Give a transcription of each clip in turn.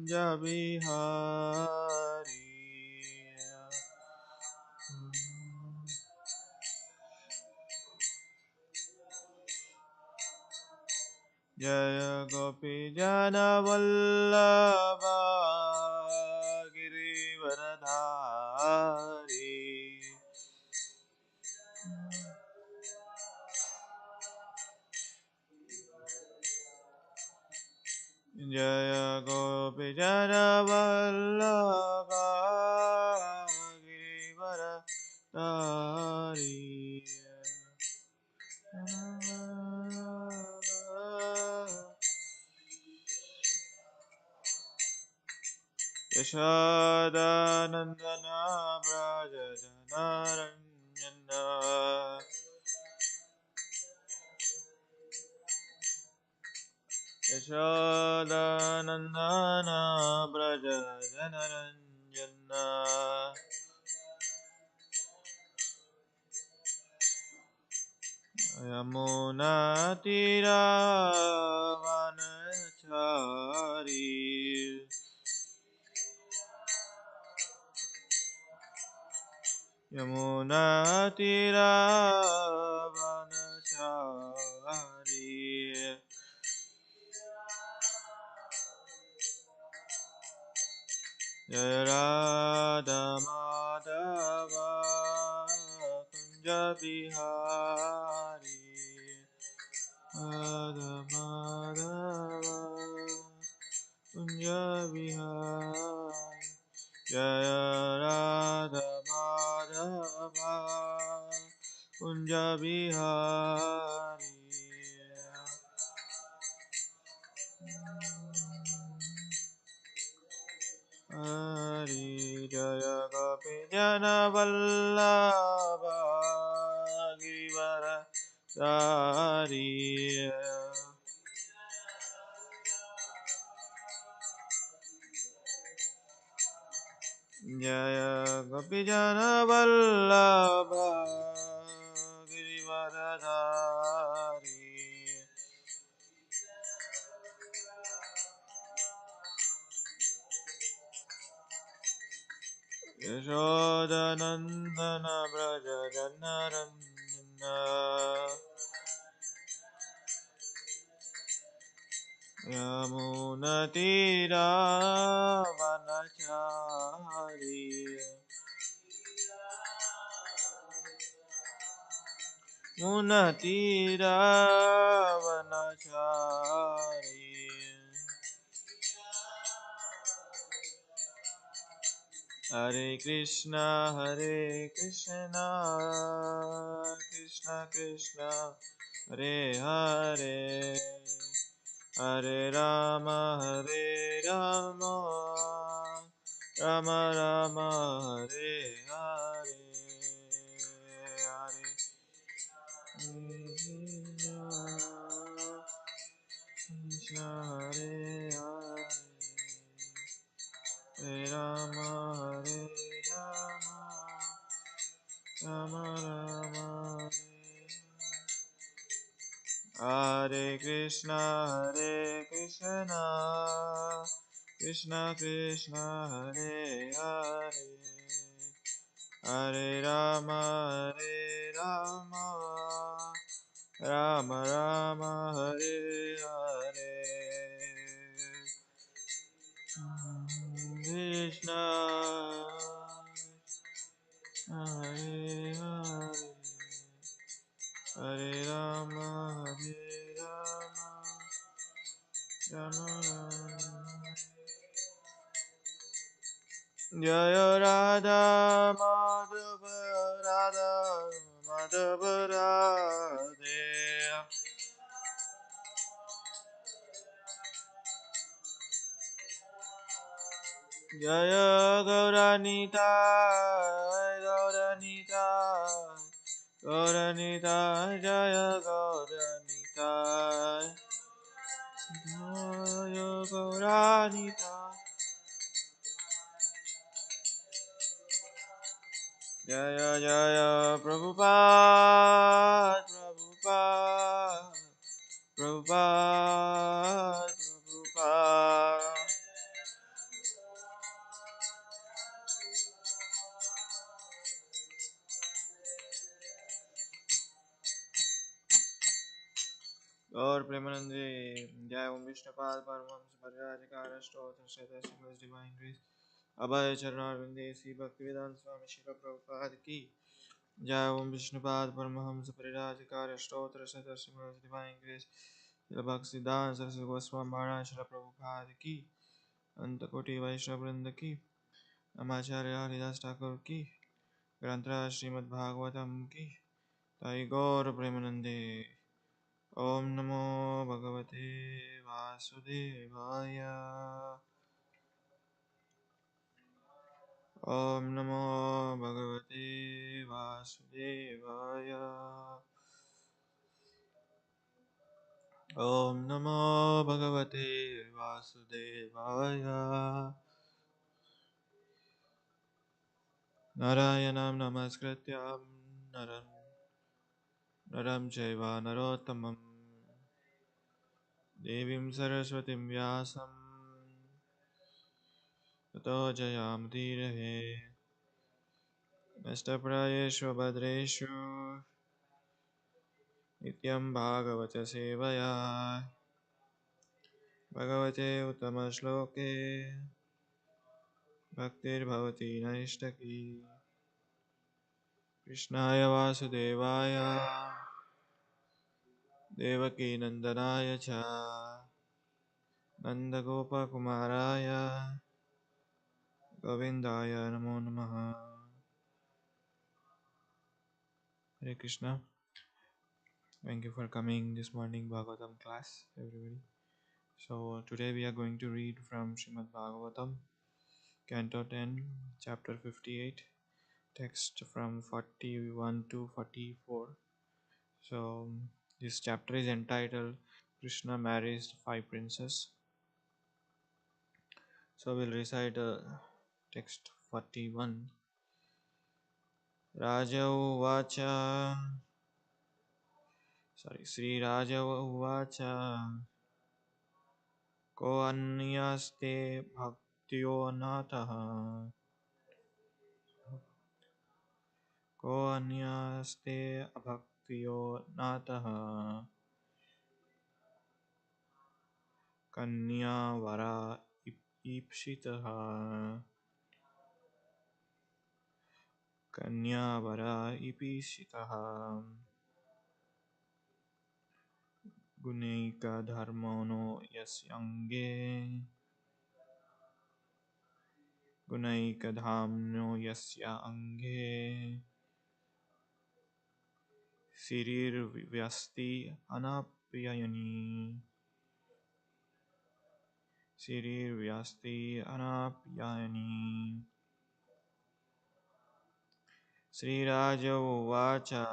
Kunja Bihari. Jaya Gopi Jana Vallabha Girivaradhari. Jaya Gopi Jana Vallabha Girivaradhari. Yashoda Nandana Braja Janaranjana. Yashoda Nandana Braja Janaranjana. Yamuna Tira Vanachari. Yamuna Tira Vanachari. Jaya Radha Madhava Kunja Bihari. Radha Madhava Kunja Bihari. Jaya Radha Madhava Kunja Bihari. Hari Jaya Gopi Jana Vallabha Girivaradhari. Jaya Gopi Jana Vallabha Girivaradhari. Yashoda Nandana Braja Janaranjana. Yamuna Tira Vanachari. Munatira Vanachari. Hare Krishna Krishna Krishna Hare Hare. Hare Rama Rama Rama Hare Hare. Hare Krishna Hare Hare. Hare Rama Rama Rama Hare Krishna Krishna Krishna Hare Hare. Hare Rama Rama Rama Hare Hare. Krishna Hare Hare. Hare Rama Rama Rama. Jaya Radha Madhava Radhe. Jaya Gauranita Jaya Gauranita. Jaya Gauranita. Jaya Jaya Prabhupada Prabhupada. गौर प्रेमानंदे जय ओम विष्णुपाद परमहंस परिव्राजकाय स्तोत्र Shri divine grace अभय चरणारविंदे श्री भक्तिवेदांत स्वामी शिल प्रभुपाद की जय ओम विष्णुपाद परमहंस परिव्राजकाय स्तोत्र Shri divine grace भक्त सिद्धांत सरस्वती गोस्वामी महाराज शिल प्रभुपाद की अंत कोटि वैष्णव वृंद की नमाचार्य हरिदास ठाकुर की ग्रंथराज श्रीमद् भागवतम की ताई गौर प्रेमानंदे ओम नमो भगवते वासुदेवाय ओम नमो भगवते वासुदेवाय ओम नमो भगवते वासुदेवाय नारायणं नमस्कृत्य नरं चैव नरोत्तमं देवीं सरस्वतीं व्यासं ततो जयामुदीरये नष्टप्रायेषु भद्रेषु नित्यं भागवत सेवया भगवते उत्तमश्लोके भक्तिर्भवति नैष्टकी कृष्णाय वासुदेवाय देवकीनन्दनाय च नन्दगोपकुमाराय गोविन्दाय नमो नमः Hare Krishna. Thank you for coming this morning Bhagavatam class, everybody. So today we are going to read from Srimad Bhagavatam, Canto 10, Chapter 58, text from 41 to 44. So this chapter is entitled Krishna marries five princes. So we'll recite text 41. Raja Uvacha, Sri Raja Uvacha, Ko Anyaste Bhaktyo Nataha, Ko Anyaste Abhaktyo Nataha, Kanya Vara Ipshitaha, Kanya Vara Ipishitaha, Gunaika Dharmono Yasyange, Gunaika Dhamno Yasya Ange, Sirir Vyasti Anapyayani, Sirir Vyasti Anapyayani. Sri Raja Uvacha,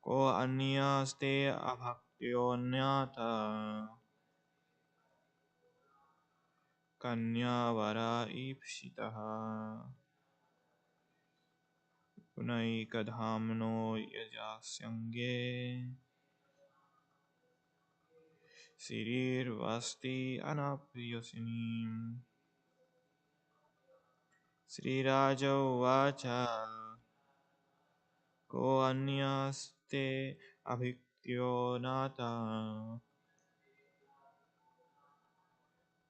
Ko Anyaste Abhaktyo Kanya Vara Ipshitaha, Gunaika Dhamno Yajasyange, Sirir Vasti Anapyasini. Sri Raja Uvacha, Ko Anyaste Abhiktyo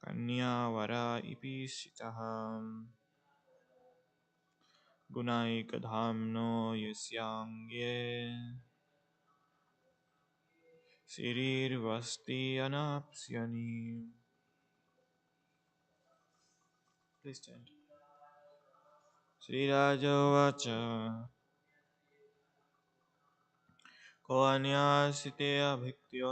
Kanya Vara Ipishitaha, Gunaika Dhamno Yasyange, Sirir Vasti Anapsyani. Please stand. Sri Raja Vacha, Ko Anyasite Abhiktyo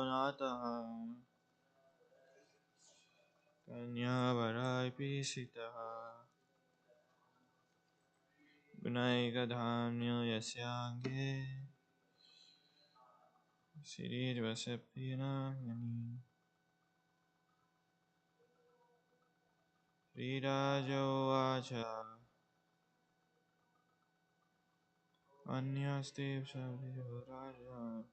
Kanya Vara Ipishitaha, Gunaika Dhamno Yasyange, Sirir Vasti Anapsyani. Sri Raja Vacha, Anyaste Abhiktyo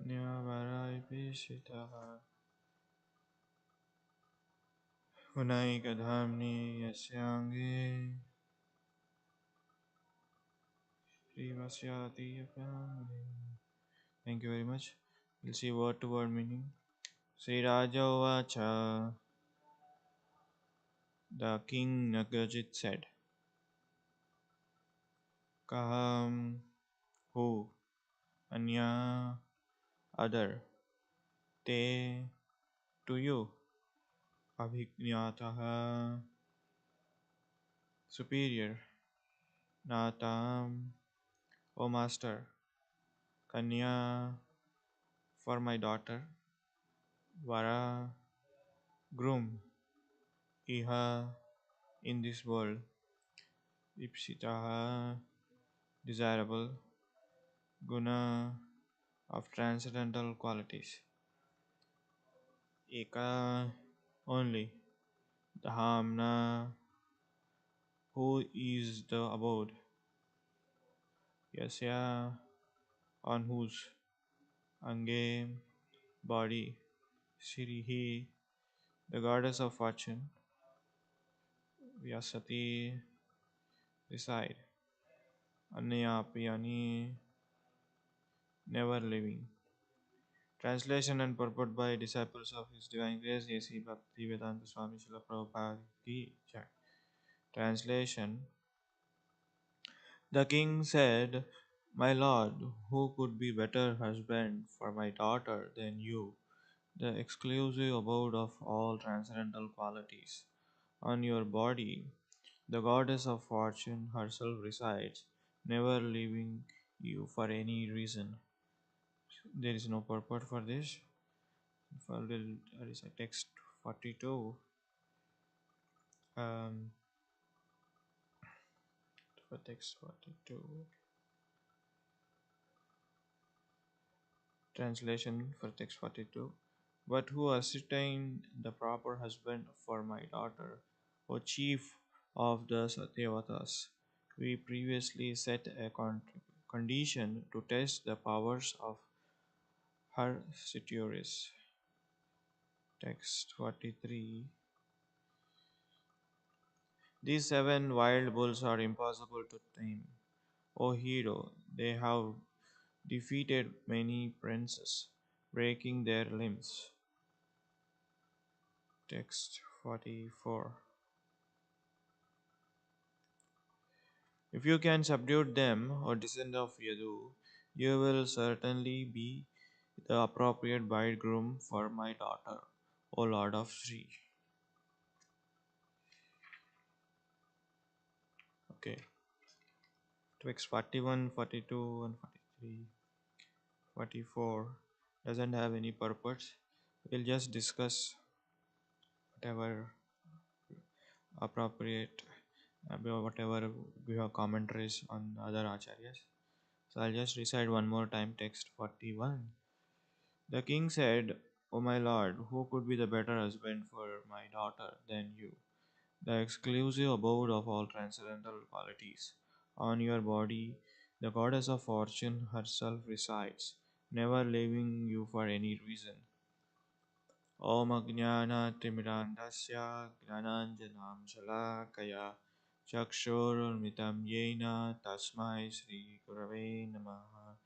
Nyavara Ipishitaha, Gunaika Dhamni Yasyange, Srivasyati family. Thank you very much. We'll see word to word meaning. Sri Raja Vacha. The king Nagarjit said, Kaham, who, Anya, other, te, to you, Abhignataha, superior, Natam, O master, Kanya, for my daughter, Vara, groom, Iha, in this world, Ipsitaha, desirable, Guna, of transcendental qualities, Eka, only, Dhahamna, who is the abode, Yasya, on whose, Ange, body, Sirihi, the goddess of fortune, Vyasati, reside, Anyapiyani, never living. Translation and purport by disciples of His Divine Grace, A.C. Bhaktivedanta Swami Srila Prabhupada Ki Jai. Translation. The king said, My lord, who could be better husband for my daughter than you, the exclusive abode of all transcendental qualities? On your body, the goddess of fortune herself resides, never leaving you for any reason. There is no purport for this. There is a text 42. Um, for text 42. Translation for text 42. But who ascertained the proper husband for my daughter, O chief of the Satyavatas? We previously set a condition to test the powers of her Satyuris. Text 43. These 7 wild bulls are impossible to tame. O hero, they have defeated many princes, breaking their limbs. Text 44. If you can subdue them, O descendant of Yadu, you will certainly be the appropriate bridegroom for my daughter, O Lord of Sri. Okay. Text 41, 42, and 43. 44 doesn't have any purpose. We'll just discuss whatever appropriate, whatever we have commentaries on other acharyas. So I'll just recite one more time text 41. The king said, O my lord, who could be the better husband for my daughter than you, the exclusive abode of all transcendental qualities? On your body, the goddess of fortune herself resides, never leaving you for any reason. Om Ajnana-timirandasya Gnananjanam-shalakaya Chakshurulmitam Yena Tasmai Sri Gurave Namaha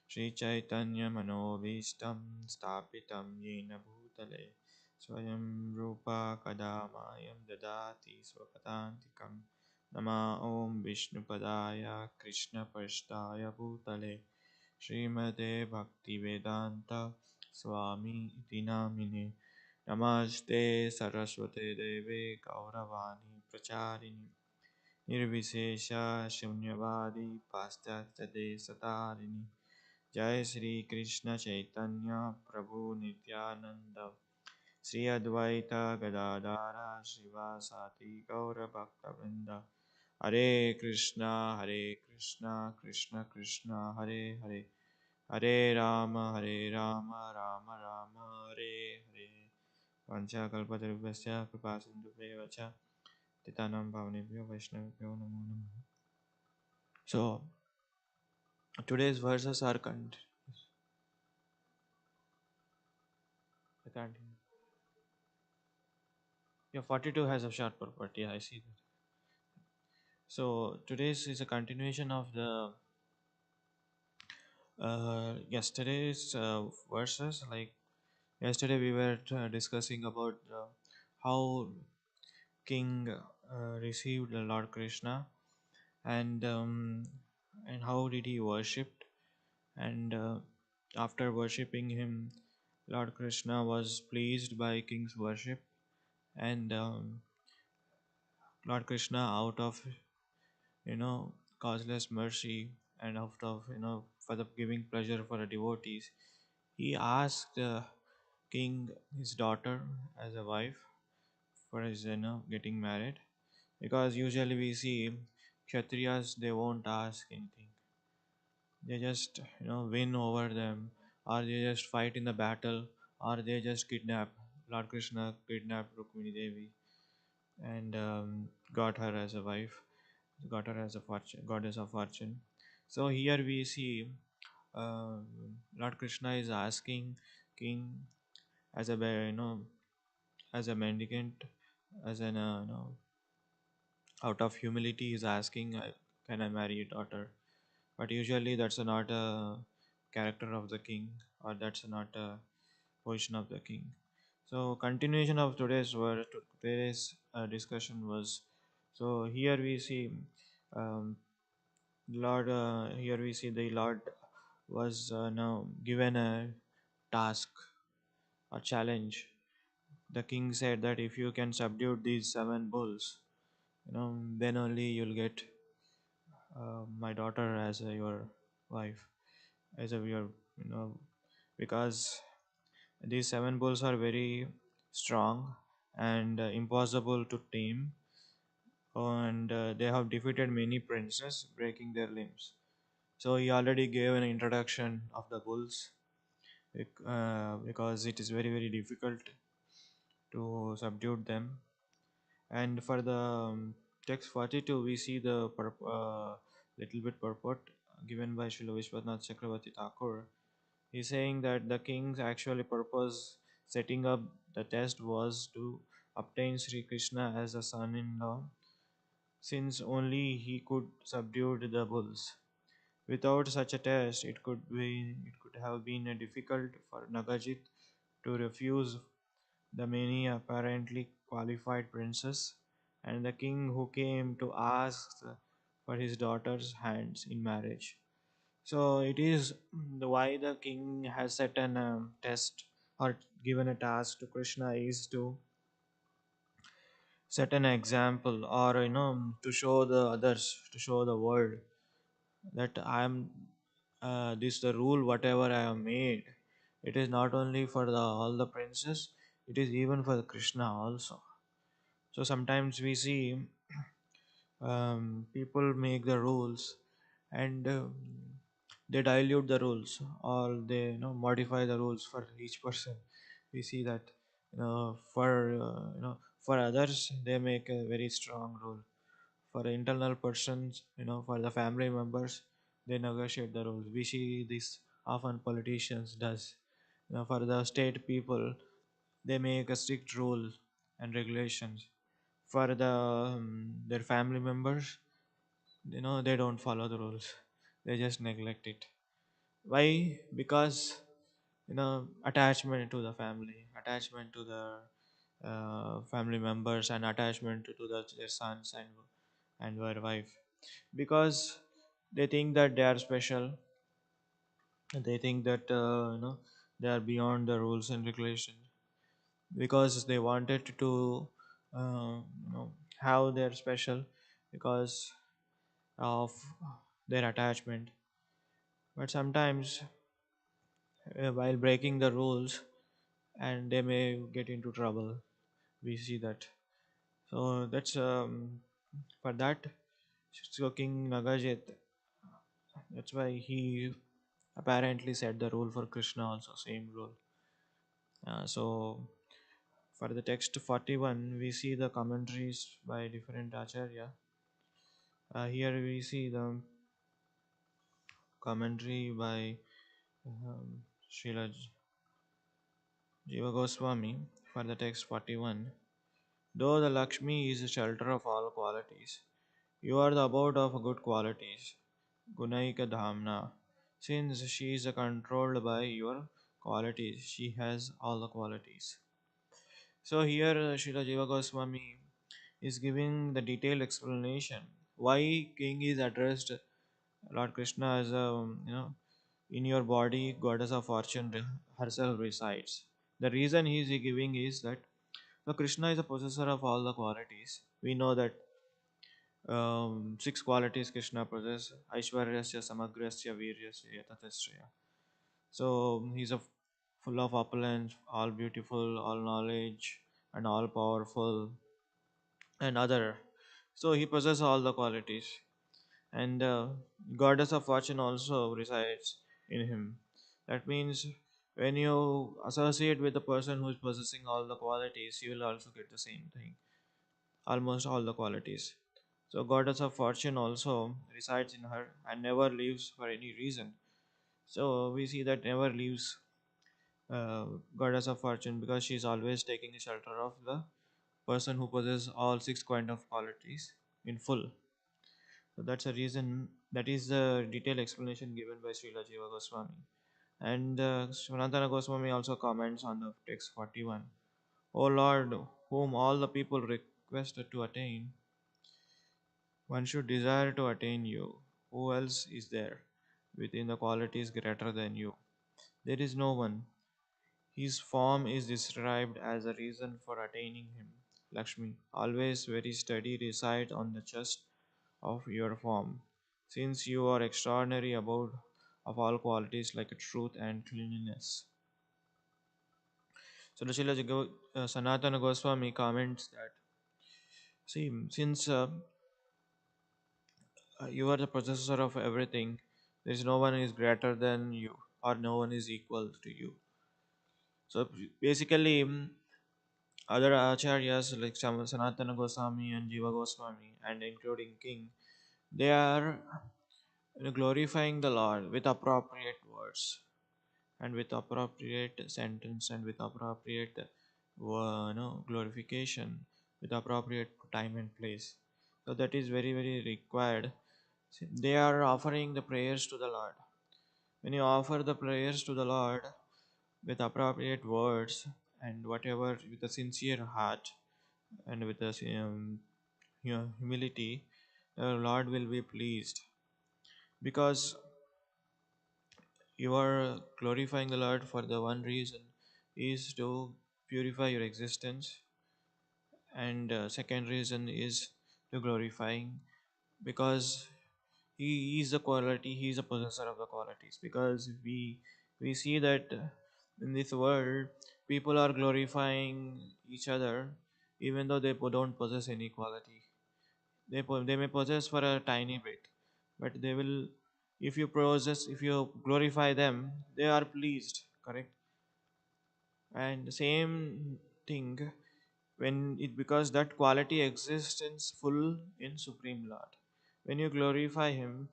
Sri Chaitanya Manobhistam Stapitam Yena Bhutale Swayam Rupa Kadamayam Dadati Swakatantikam Nama Om Vishnupadaya Krishna Pashtaya Bhutale Srimate Bhaktivedanta Swami iti namine Namaste Saraswate Deve Gauravani Pracharini Nirvisesha Shunyavadi Paschatya Satarini Jai Sri Krishna Chaitanya Prabhu Nityananda Sri Advaita Gadadara Srivasati Gaura Bhakta Hare Krishna Krishna Krishna Hare Hare Hare Rama, Rama Rama, Hare Hare. Vancha kalpatarubhasya kripasindhubhyo vacha titanam bhavanebhyo vaishnavibhyo namo namaha. So, today's verses are I can't hear. Yeah, 42 has a short purport. Yeah, I see that. So, today's is a continuation of the Yesterday's verses, like yesterday we were discussing about how King received the Lord Krishna, and how did he worshipped, and after worshipping him, Lord Krishna was pleased by King's worship, and Lord Krishna, out of causeless mercy, and out of for the giving pleasure for the devotees, he asked the king his daughter as a wife for his getting married, because usually we see kshatriyas, they won't ask anything. They just win over them, or they just fight in the battle, or they just kidnap. Lord Krishna kidnapped Rukmini Devi, and got her as a wife, got her as a fortune, goddess of fortune. So here we see uh, Lord Krishna is asking king as a as a mendicant, as an out of humility is asking, can I marry your daughter? But usually that's not a character of the king, or that's not a position of the king. So continuation of today's word, today's discussion was, so here we see um, Lord, here we see the Lord was now given a task or challenge. The king said that if you can subdue these seven bulls, then only you'll get my daughter as your wife, as a your, because these seven bulls are very strong and impossible to tame, and they have defeated many princes, breaking their limbs. So he already gave an introduction of the bulls, because it is very very difficult to subdue them. And for the text 42, we see the little bit purport given by Srila Vishwanath Chakravarti Thakur. He's saying that the king's actually purpose setting up the test was to obtain Sri Krishna as a son-in-law, since only he could subdue the bulls. Without such a test, it could have been difficult for Nagajit to refuse the many apparently qualified princes, and the king who came to ask for his daughter's hands in marriage. So it is the why the king has set an test, or given a task to Krishna, is to set an example, or to show the others, to show the world that I am this the rule whatever I have made. It is not only for all the princes; it is even for Krishna also. So sometimes we see people make the rules, and they dilute the rules, or they modify the rules for each person. We see that for others they make a very strong rule. For internal persons, for the family members, they negotiate the rules. We see this often politicians does. For the state people, they make a strict rule and regulations. For their family members, they don't follow the rules. They just neglect it. Why? Because attachment to the family, attachment to the family members, and attachment to their sons and their wife, because they think that they are special. They think that they are beyond the rules and regulations, because they wanted to have their special, because of their attachment. But sometimes while breaking the rules, and they may get into trouble. We see that. So that's for that. So King Nagajit, that's why he apparently set the rule for Krishna also, same rule. So for the text 41, we see the commentaries by different acharya. Here we see the commentary by Srila Jiva Goswami for the text 41. Though the Lakshmi is the shelter of all qualities, you are the abode of good qualities, Gunaika Dhamna. since she is controlled by your qualities. She has all the qualities. So here Srila Jiva Goswami is giving the detailed explanation why king is addressed Lord Krishna as a in your body goddess of fortune herself resides. The reason he is giving is that so Krishna is a possessor of all the qualities. We know that six qualities Krishna possesses: Aishwaryasya, Samagrasya, Viryasya, Yatatasya. So he's a full of opulence, all beautiful, all knowledge, and all powerful, and other. So he possesses all the qualities, and goddess of fortune also resides in him. That means when you associate with the person who is possessing all the qualities, you will also get the same thing, almost all the qualities. So goddess of fortune also resides in her and never leaves for any reason. So we see that never leaves uh, goddess of fortune because she is always taking shelter of the person who possesses all six kind of qualities in full. So that's a reason. That is the detailed explanation given by Srila Jiva Goswami. And Sanatana Goswami also comments on the text 41. O Lord, whom all the people request to attain, one should desire to attain you. Who else is there within the qualities greater than you? There is no one. His form is described as a reason for attaining him. Lakshmi, always very steady, reside on the chest of your form, since you are extraordinary abode of all qualities like truth and cleanliness. So the Sanatana Goswami comments that, see, since you are the possessor of everything, there is no one is greater than you, or no one is equal to you. So basically, other acharyas like Sanatana Goswami and Jiva Goswami, and including King, they are glorifying the Lord with appropriate words and with appropriate sentence and with appropriate glorification, with appropriate time and place. So that is very very required. See, they are offering the prayers to the Lord. When you offer the prayers to the Lord with appropriate words and whatever with a sincere heart and with a humility, the Lord will be pleased because you are glorifying the Lord for the one reason is to purify your existence, and second reason is to glorifying because he is the quality, he is a possessor of the qualities. Because we see that in this world people are glorifying each other even though they don't possess any quality. They may possess for a tiny bit, but they will, if you glorify them, they are pleased, correct? And the same thing when it, because that quality exists in full in Supreme Lord. When you glorify him,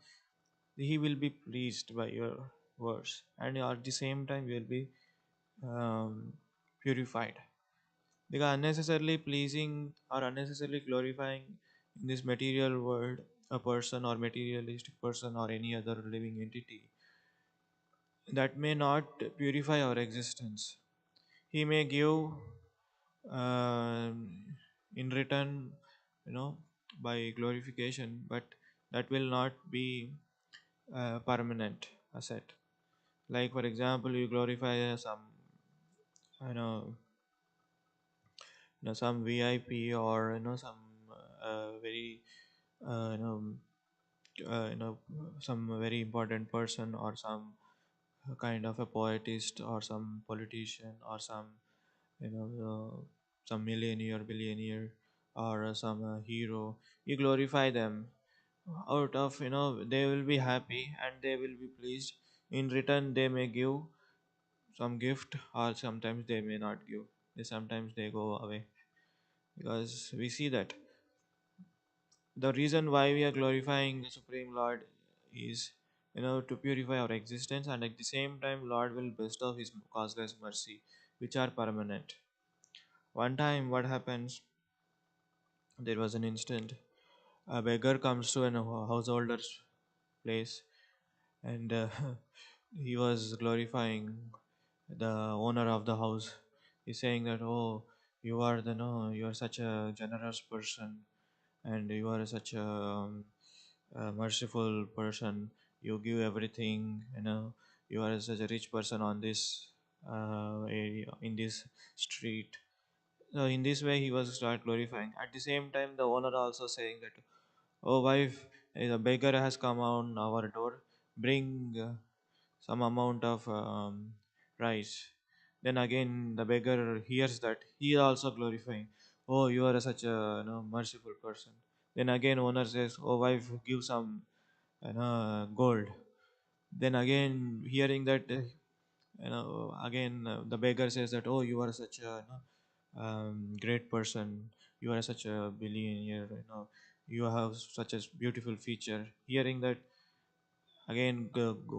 he will be pleased by your words, and at the same time you will be um, purified. Because unnecessarily pleasing or unnecessarily glorifying in this material world a person or materialistic person or any other living entity, that may not purify our existence. He may give in return, you know, by glorification, but that will not be permanent asset. Like for example, you glorify some, you know, some VIP or some very uh, you know some very important person or some kind of a poetist or some politician or some you know some millionaire billionaire or some hero. You glorify them out of, they will be happy and they will be pleased. In return they may give some gift, or sometimes they may not give. Sometimes they go away, because we see that the reason why we are glorifying the Supreme Lord is, to purify our existence, and at the same time Lord will bestow his causeless mercy, which are permanent. One time what happens, there was an instant, a beggar comes to a householder's place, and he was glorifying the owner of the house. He's saying that, oh, you are the no, you are such a generous person, and you are such a merciful person. You give everything, you know. You are such a rich person on this area, in this street. So in this way, he was start glorifying. At the same time, the owner also saying that, "Oh wife, the beggar has come on our door. Bring some amount of rice." Then again, the beggar hears that. He is also glorifying. "Oh, you are such a merciful person." Then again, owner says, "Oh wife, give some gold." Then again, hearing that, again the beggar says that, "Oh, you are such a great person. You are such a billionaire. You have such a beautiful feature." Hearing that, again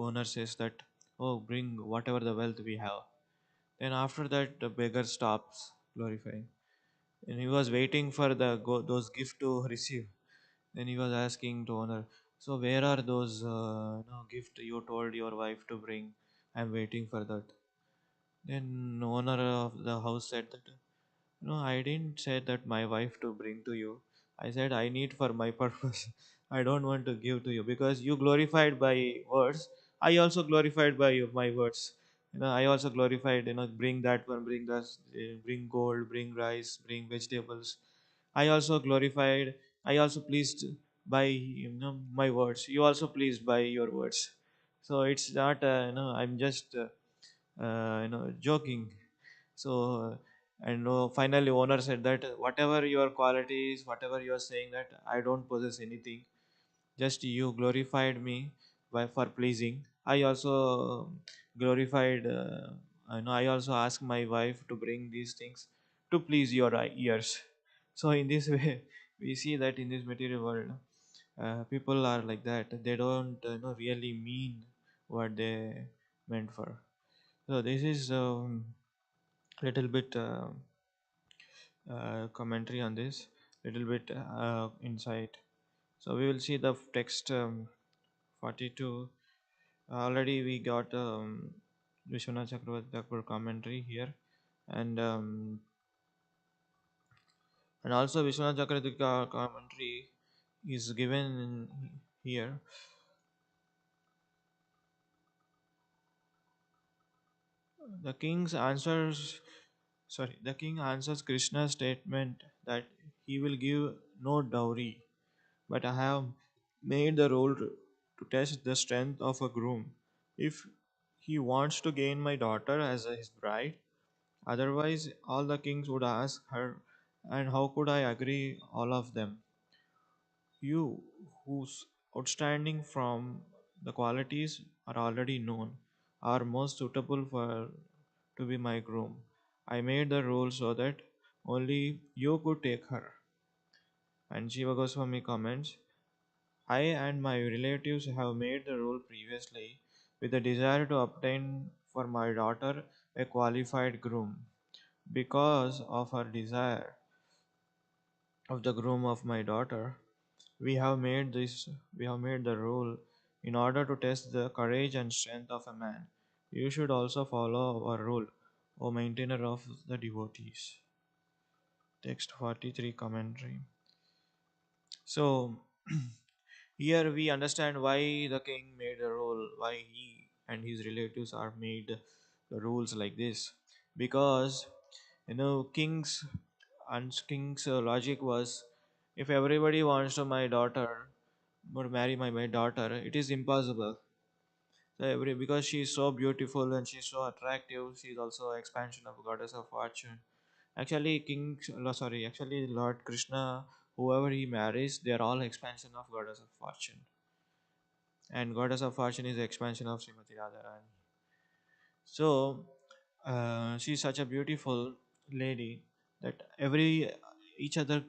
owner says that, "Oh, bring whatever the wealth we have." Then after that, the beggar stops glorifying, and he was waiting for those gifts to receive. Then he was asking to owner, "So where are those gift you told your wife to bring? I'm waiting for that." Then owner of the house said that, "No, I didn't say that my wife to bring to you. I said I need for my purpose. I don't want to give to you because you glorified by words. I also glorified by my words. I also glorified. Bring that one, bring this, bring gold, bring rice, bring vegetables. I also glorified. I also pleased by my words. You also pleased by your words. So it's not. I'm just joking." So, and finally, owner said that, "Whatever your qualities, whatever you are saying, that I don't possess anything. Just you glorified me for pleasing. I also glorified. I also asked my wife to bring these things to please your ears." So in this way, we see that in this material world, people are like that. They don't really mean what they meant for. So this is little bit commentary on this, little bit insight. So we will see the text 42. Already we got Vishwanath Chakravarti Thakur commentary here, and also Vishwanath Chakravarti commentary is given here. The king's answers, the king answers Krishna's statement that he will give no dowry, but I have made the rule to test the strength of a groom. If he wants to gain my daughter as his bride, otherwise all the kings would ask her, and how could I agree all of them? You, whose outstanding from the qualities are already known, are most suitable for to be my groom. I made the rule so that only you could take her. And Shiva Goswami comments, I and my relatives have made the rule previously with the desire to obtain for my daughter a qualified groom. Because of her desire of the groom of my daughter, we have made the rule in order to test the courage and strength of a man. You should also follow our rule, O maintainer of the devotees. Text 43 commentary. So here we understand why the king made a rule, why he and his relatives are made the rules like this. Because king's logic was, if everybody wants to my daughter or marry my daughter, it is impossible. So because she is so beautiful and she's so attractive, she is also expansion of goddess of fortune. Actually Lord Krishna, whoever he marries, they are all expansion of goddess of fortune. And goddess of fortune is the expansion of Srimati Radharani. So she's such a beautiful lady that every other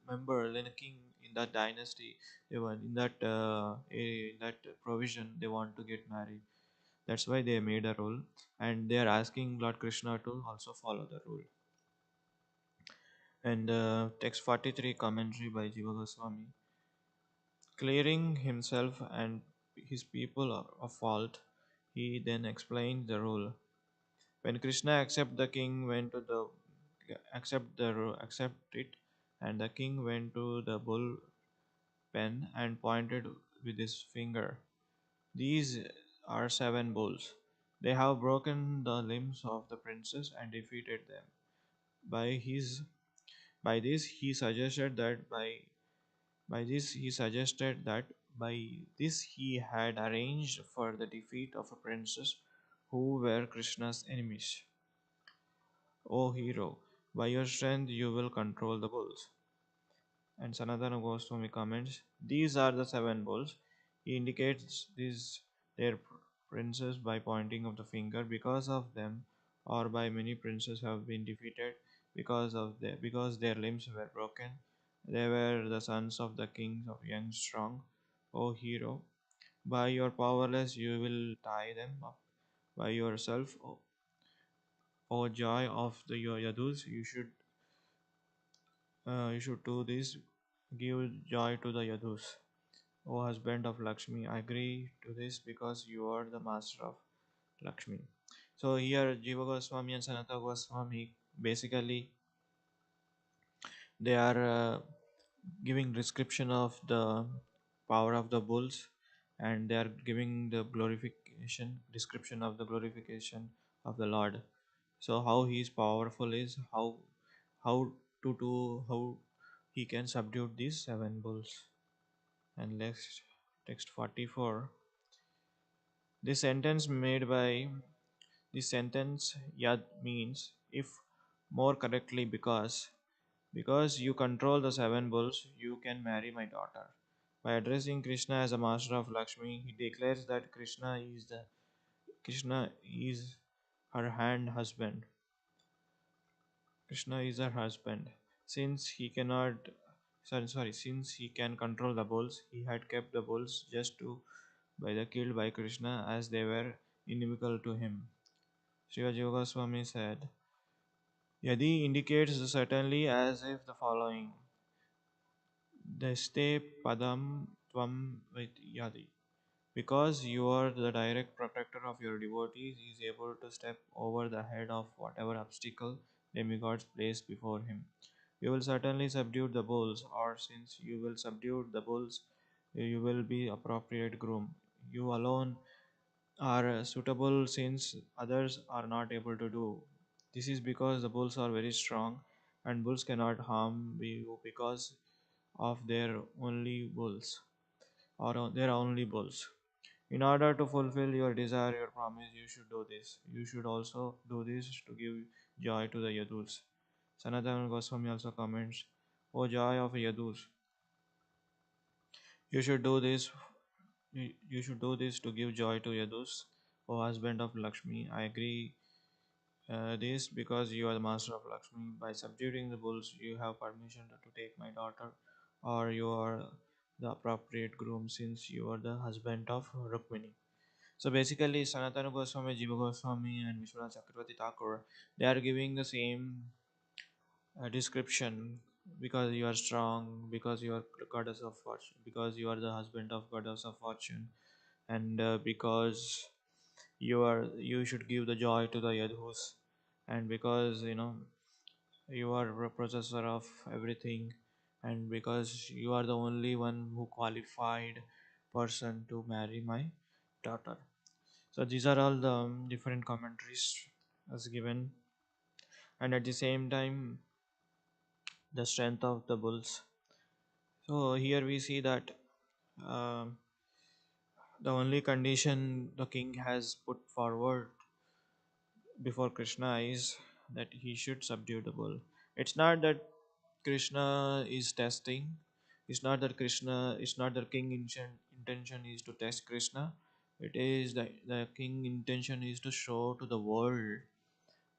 member in a king in that dynasty, even in that provision, they want to get married. That's why they made a rule, and they are asking Lord Krishna to also follow the rule. And text 43 commentary by Jiva Goswami, clearing himself and his people of fault. He then explained the rule. When Krishna accept the king went to the accept it, and the king went to the bull pen and pointed with his finger. These are seven bulls. They have broken the limbs of the princes and defeated them. By his by this he suggested that by this he suggested that by this he had arranged for the defeat of a princes who were Krishna's enemies. O hero, by your strength you will control the bulls. And Sanatana Goswami comments, these are the seven bulls. He indicates these their princes by pointing of the finger. Because of them, or by many princes have been defeated because their limbs were broken. They were the sons of the kings of young strong. O hero, by your powerless you will tie them up. By yourself, O joy of the Yadus, you should do this. Give joy to the Yadus. O husband of Lakshmi, I agree to this because you are the master of Lakshmi. So here Jiva Goswami and Sanatana Goswami basically they are giving description of the power of the bulls, and they are giving the glorification description of the glorification of the Lord. So how he is powerful is how how he can subdue these seven bulls. And next text 44. This sentence made by this sentence yad means if, more correctly because you control the seven bulls, you can marry my daughter. By addressing Krishna as a master of Lakshmi, he declares that Krishna is her hand husband. Krishna is her husband. Since he cannot since he can control the bulls, he had kept the bulls just to by the killed by Krishna as they were inimical to him. Srila Goswami said, Yadi indicates certainly as if the following Deste Padam Tvam with Yadi. Because you are the direct protector of your devotees, he is able to step over the head of whatever obstacle demigods place before him. You will certainly subdue the bulls, or since you will subdue the bulls, you will be appropriate groom. You alone are suitable since others are not able to do. This is because the bulls are very strong and bulls cannot harm you because of their only bulls. In order to fulfill your desire, your promise, you should do this. You should also do this to give joy to the Yadus. Sanatana Goswami also comments, O joy of Yadus, you should do this you should do this to give joy to Yadus, O husband of Lakshmi. I agree this because you are the master of Lakshmi. By subduing the bulls, you have permission to take my daughter, or you are the appropriate groom since you are the husband of Rukmini. So basically, Sanatana Goswami, Jiva Goswami, and Vishwanath Chakravarti Thakur, they are giving the same description because you are strong, because you are goddess of fortune, because you are the husband of goddess of fortune, and because you should give the joy to the Yadhus, and because you are a processor of everything, and because you are the only one who qualified person to marry my daughter. So these are all the different commentaries as given, and at the same time, the strength of the bulls. So here we see that um the only condition the king has put forward before Krishna is that he should subdue the bull. It's not that Krishna is testing. It's not the king intention is to test Krishna. It is the king intention is to show to the world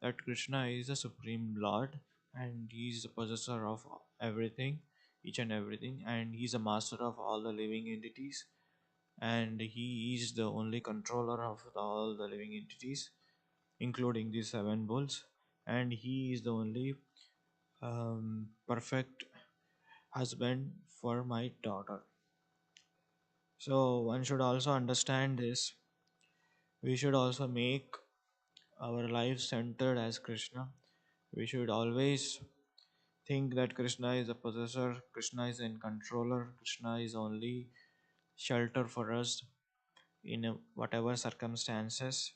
that Krishna is the supreme Lord and he is the possessor of everything, each and everything, and he is a master of all the living entities, and he is the only controller of all the living entities, including these seven bulls, and he is the only perfect husband for my daughter. So one should also understand this. We should also make our life centered as Krishna. We should always think that Krishna is a possessor, Krishna is in controller, Krishna is only shelter for us in whatever circumstances.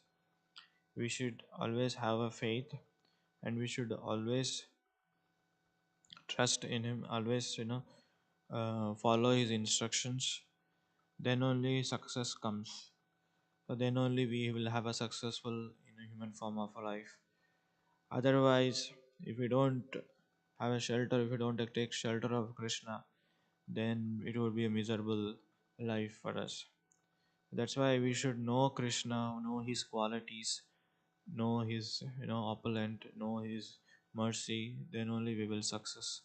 We should always have a faith, and we should always trust in Him, always, follow His instructions. Then only success comes. So then only we will have a successful in a human form of a life. Otherwise, if we don't have a shelter, if we don't take shelter of Krishna, then it would be a miserable life for us. That's why we should know Krishna, know His qualities, know His opulent, know His mercy. Then only we will success,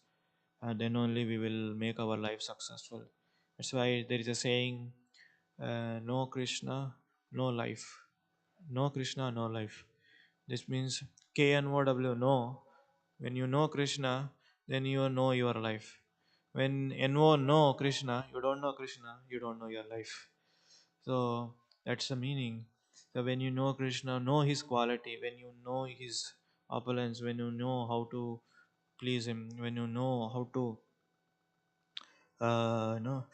and then only we will make our life successful. That's why there is a saying, "No Krishna, no life." No Krishna, no life. This means KNOW, no. When you know Krishna, then you know your life. When NO know Krishna, you don't know Krishna, you don't know your life. So that's the meaning. So when you know Krishna, know His quality, when you know His opulence, when you know how to please Him, when you know how to uh, you know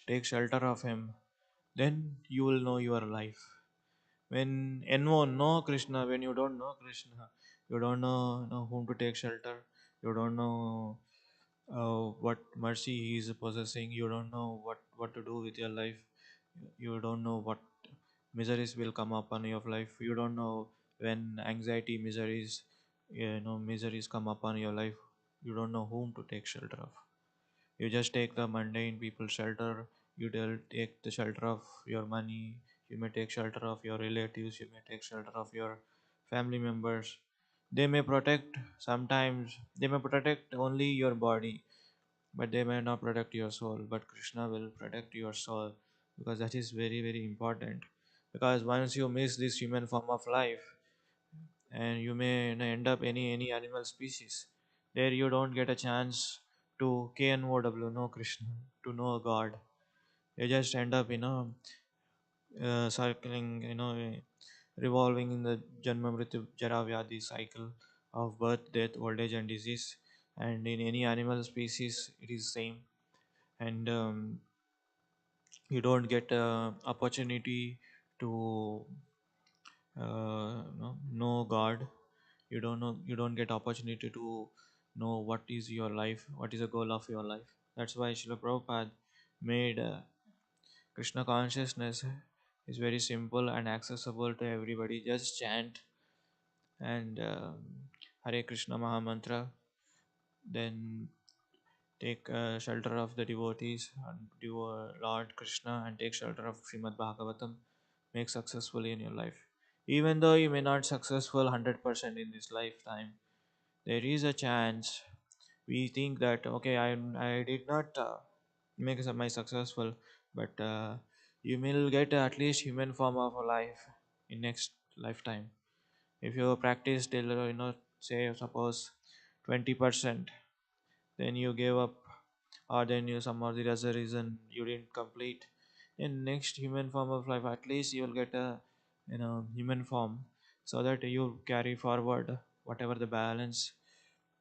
take shelter of Him, then you will know your life. When NO know Krishna, when you don't know Krishna, you don't know whom to take shelter, you don't know what mercy he is possessing, you don't know what to do with your life, you don't know what miseries will come upon your life, you don't know when anxiety, miseries come upon your life, you don't know whom to take shelter of. You just take the mundane people shelter. You take the shelter of your money. You may take shelter of your relatives. You may take shelter of your family members. They may protect sometimes. They may protect only your body, but they may not protect your soul. But Krishna will protect your soul, because that is very very important. Because once you miss this human form of life, and you may end up any animal species, there you don't get a chance to KNOW, know Krishna, to know God. You just end up circling, revolving in the Janma Mrityu Jara Vyadi cycle of birth, death, old age and disease. And in any animal species it is same. And you don't get opportunity to know God. You don't get opportunity to know what is your life, what is the goal of your life. That's why Srila Prabhupada made Krishna consciousness is very simple and accessible to everybody. Just chant and Hare Krishna Maha Mantra, then take shelter of the devotees and Lord Krishna, and take shelter of Srimad Bhagavatam. Make successfully in your life. Even though you may not successful 100% in this lifetime, there is a chance. We think that okay, I did not make my successful, but you will get at least human form of a life in next lifetime. If you practice till say suppose 20%, then you gave up, or then you some or the other reason you didn't complete, in next human form of life at least you will get a human form, so that you carry forward whatever the balance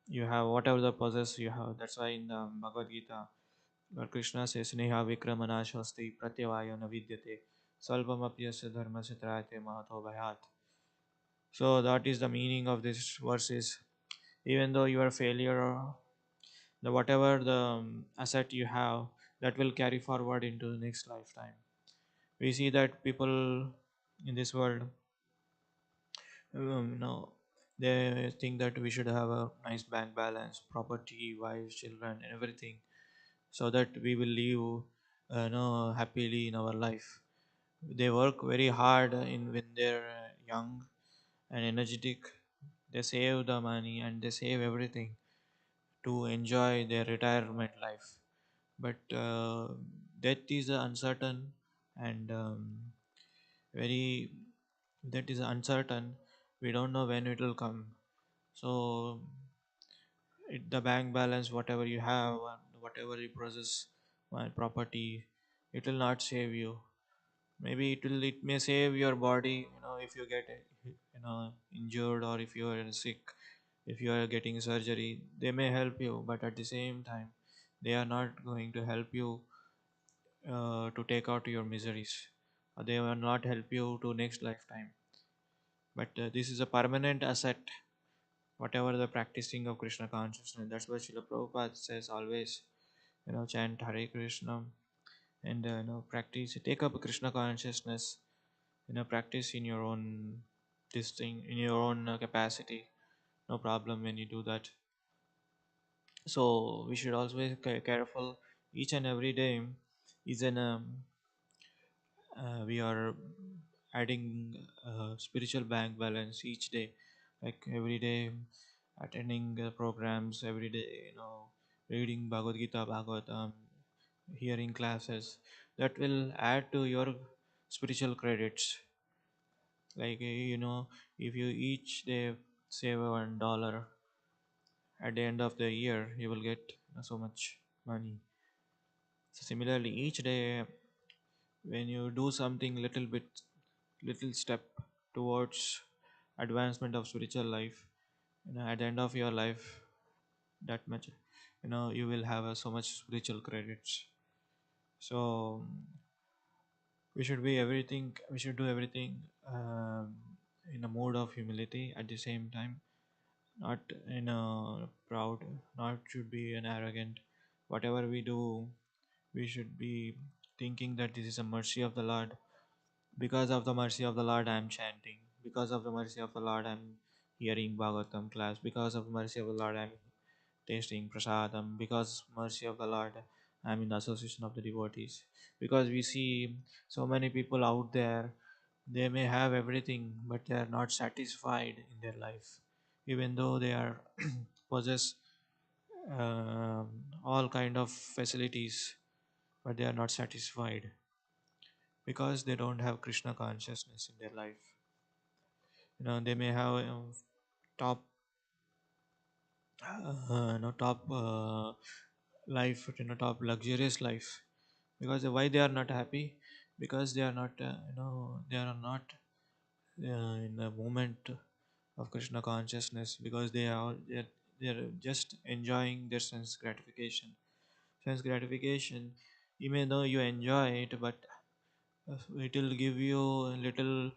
you have, whatever the possess you have. That's why in the Bhagavad Gita, Lord Krishna says, Neha Vikramanashasti Pratyavaya na vidyate Salvamapyasya dharmasya trayate mahato bhayat. So that is the meaning of this verses. Even though you are a failure, the whatever the asset you have, that will carry forward into the next lifetime. We see that people in this world, um, you know, they think that we should have a nice bank balance, property, wives, children, and everything, so that we will live happily in our life. They work very hard in when they're young and energetic. They save the money and they save everything to enjoy their retirement life. But death is uncertain, and very that is uncertain. We don't know when it will come. So the bank balance, whatever you have, and whatever you possess, my property, it will not save you. Maybe it may save your body, if you get injured, or if you are sick, if you are getting surgery, they may help you, but at the same time they are not going to help you to take out your miseries, or they will not help you to next lifetime. But this is a permanent asset, whatever the practicing of Krishna consciousness. That's what Srila Prabhupada says always, chant Hare Krishna, and practice, take up Krishna consciousness, practice in your own, this thing in your own capacity, no problem when you do that. So we should always be careful. Each and every day is an we are adding spiritual bank balance each day, like every day attending programs every day, reading Bhagavad Gita, Bhagavatam, hearing classes, that will add to your spiritual credits. Like if you each day save $1, at the end of the year you will get so much money. So similarly, each day when you do something little bit, little step towards advancement of spiritual life, at the end of your life, that much, you will have so much spiritual credits. So we should do everything in a mode of humility, at the same time not in a proud, not should be an arrogant. Whatever we do, we should be thinking that this is a mercy of the Lord. Because of the mercy of the Lord, I am chanting. Because of the mercy of the Lord, I am hearing Bhagavatam class. Because of the mercy of the Lord, I am tasting prasadam. Because mercy of the Lord, I am in the association of the devotees. Because we see so many people out there, they may have everything, but they are not satisfied in their life, even though they are possess all kind of facilities, but they are not satisfied because they don't have Krishna consciousness in their life. They may have top top life, top luxurious life, because why they are not happy? Because they are not they are not in the moment of Krishna consciousness, because they are just enjoying their sense gratification. Sense gratification, even though you enjoy it, but it will give you a little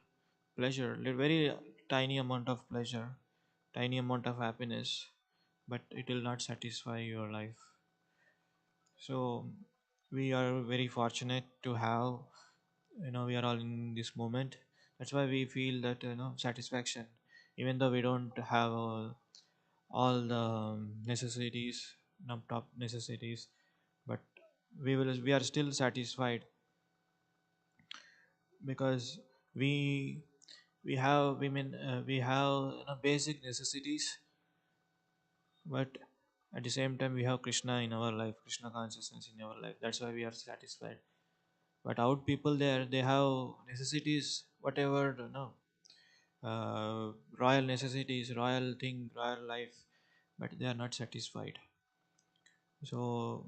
pleasure, very tiny amount of pleasure, tiny amount of happiness, but it will not satisfy your life. So we are very fortunate to have, we are all in this moment. That's why we feel that satisfaction, even though we don't have all the necessities, top necessities, but we are still satisfied, because we we have basic necessities, but at the same time we have Krishna in our life, Krishna consciousness in our life. That's why we are satisfied. But out people there, they have necessities, whatever, royal necessities, royal thing, royal life, but they are not satisfied. So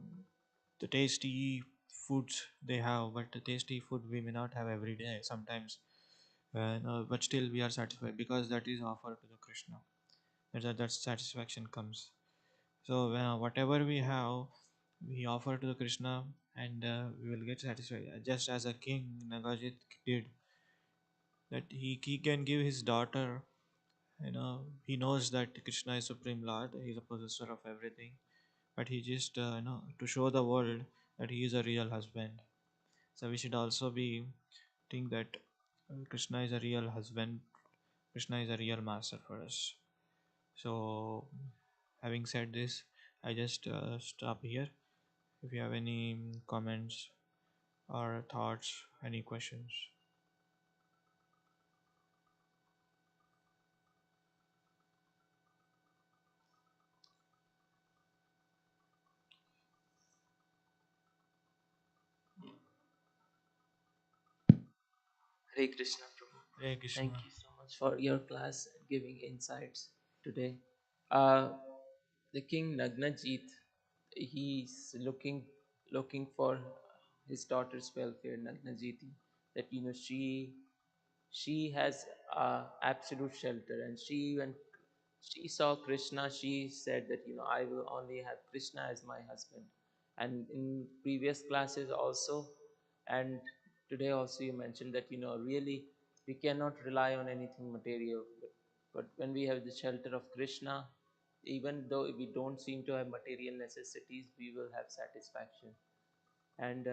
the tasty foods they have, but the tasty food we may not have every day sometimes, no, but still we are satisfied because that is offered to the Krishna. That satisfaction comes. So whatever we have, we offer to the Krishna, and we will get satisfied. Just as a king Nagajit did, that he can give his daughter. He knows that Krishna is Supreme Lord. He is a possessor of everything, but he just to show the world that he is a real husband. So we should also be think that Krishna is a real husband. Krishna is a real master for us. So, having said this, I just stop here. If you have any comments or thoughts, any questions. Hare Krishna, Prabhu. Hare Thank Krishna. you so much for your class and giving insights today. Uh, the King Nagnajit, he's looking for his daughter's welfare, Najiti, that she has absolute shelter, and when she saw Krishna, she said that I will only have Krishna as my husband. And in previous classes also, and today also, you mentioned that really we cannot rely on anything material, but when we have the shelter of Krishna, even though we don't seem to have material necessities, we will have satisfaction. And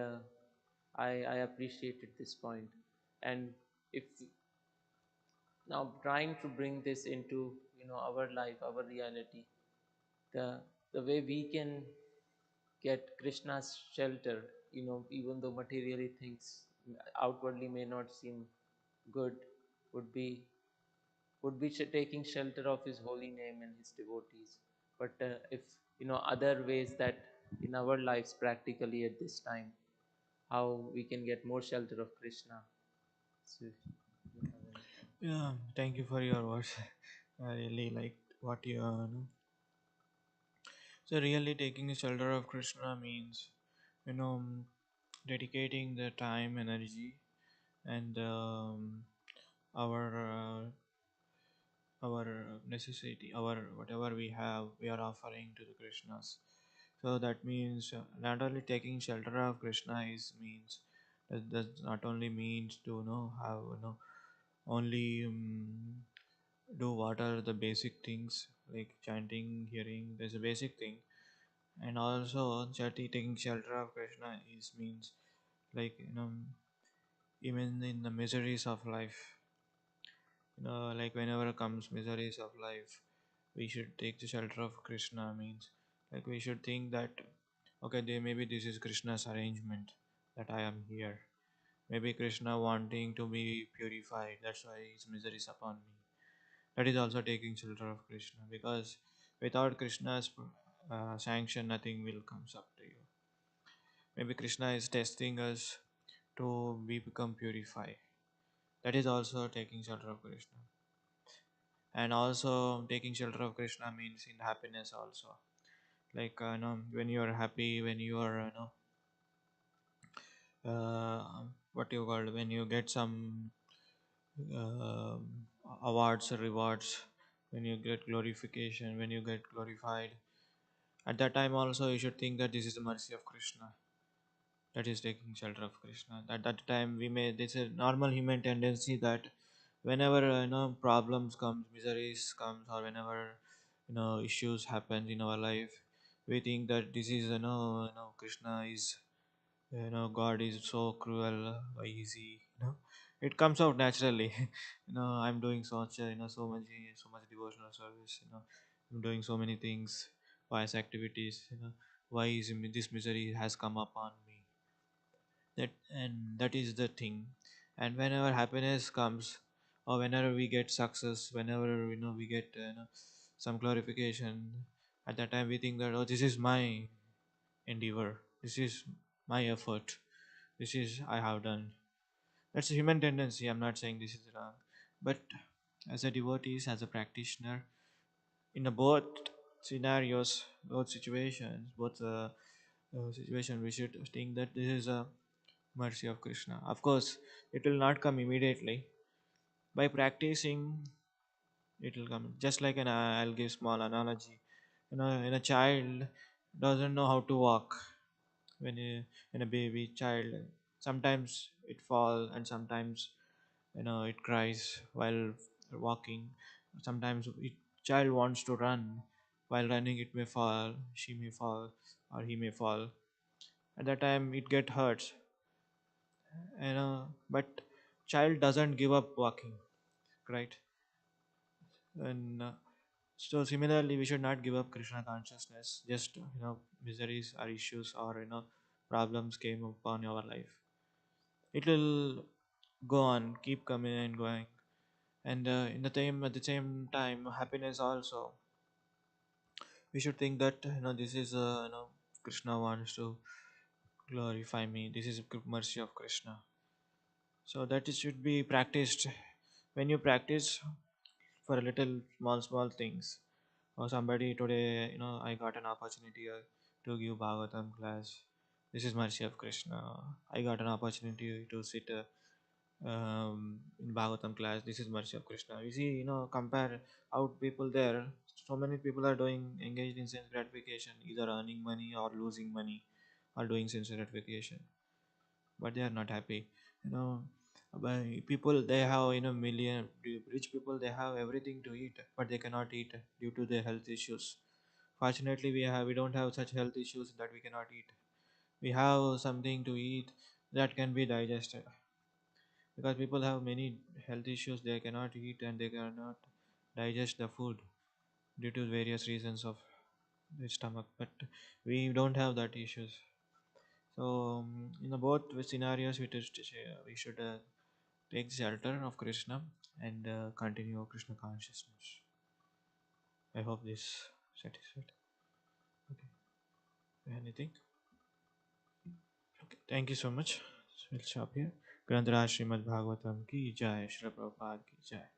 I appreciated this point. And if now trying to bring this into our life, our reality, the the way we can get Krishna's shelter, even though materially things outwardly may not seem good, would be taking shelter of his holy name and his devotees. But if other ways that in our lives practically at this time, how we can get more shelter of Krishna. So if you have any. Yeah, thank you for your words. I really liked what you know. So really taking shelter of Krishna means, you know, dedicating the time, energy, and our our necessity, our whatever we have, we are offering to the Krishnas. So that means not only taking shelter of Krishna is means that does not only means to have only do what are the basic things like chanting, hearing. There's a basic thing, and also taking shelter of Krishna is means like even in the miseries of life, like whenever comes miseries of life, we should take the shelter of Krishna. Means like we should think that okay, maybe this is Krishna's arrangement that I am here. Maybe Krishna wanting to be purified. That's why his misery is upon me. That is also taking shelter of Krishna because without Krishna's sanction, nothing will comes up to you. Maybe Krishna is testing us to become purified. That is also taking shelter of Krishna. And also taking shelter of Krishna means in happiness also. Like when you are happy, when you are what you call when you get some uh, awards or rewards, when you get glorification, when you get glorified, at that time also you should think that this is the mercy of Krishna. That is taking shelter of Krishna. At that time we may, this is a normal human tendency that whenever problems comes, miseries comes, or whenever issues happen in our life, we think that this is Krishna is God is so cruel. Why is he? It comes out naturally. I'm doing such so much devotional service. I'm doing so many things, pious activities. Why is this misery has come upon me? That is the thing. And whenever happiness comes, or whenever we get success, whenever we get some glorification, at that time we think that oh, this is my endeavor, this is my effort, this is I have done. That's a human tendency. I'm not saying this is wrong, but as a devotee, as a practitioner, in the both scenarios, both situations, both situation, we should think that this is a mercy of Krishna. Of course, it will not come immediately. By practicing, it will come. Just like I'll give small analogy. In a child doesn't know how to walk. When a baby child, sometimes it fall and sometimes it cries while walking. Sometimes child wants to run. While running, it may fall. She may fall, or he may fall. At that time, it get hurts. But child doesn't give up walking, right? And so similarly, we should not give up Krishna consciousness. Just miseries or issues or problems came upon your life. It will go on, keep coming and going. And in the time at the same time, happiness also. We should think that this is Krishna wants to glorify me. This is mercy of Krishna. So that it should be practiced. When you practice for a little small things, or somebody today I got an opportunity to give Bhagavatam class. This is mercy of Krishna. I got an opportunity to sit in Bhagavatam class. This is mercy of Krishna. You see, compare out people there. So many people are doing engaged in sense gratification, either earning money or losing money, or doing sense gratification, but they are not happy. You know, by people they have million rich people they have everything to eat, but they cannot eat due to their health issues. Fortunately, we don't have such health issues that we cannot eat. We have something to eat that can be digested, because people have many health issues, they cannot eat and they cannot digest the food due to various reasons of the stomach, but we don't have that issues. So in the both scenarios we should take shelter of Krishna and continue Krishna consciousness. I hope this satisfied. Okay, anything? Okay, thank you so much. So we'll stop here. Granth Raj Srimad Bhagavatam ki jai, Shri Prabhupada ki jai.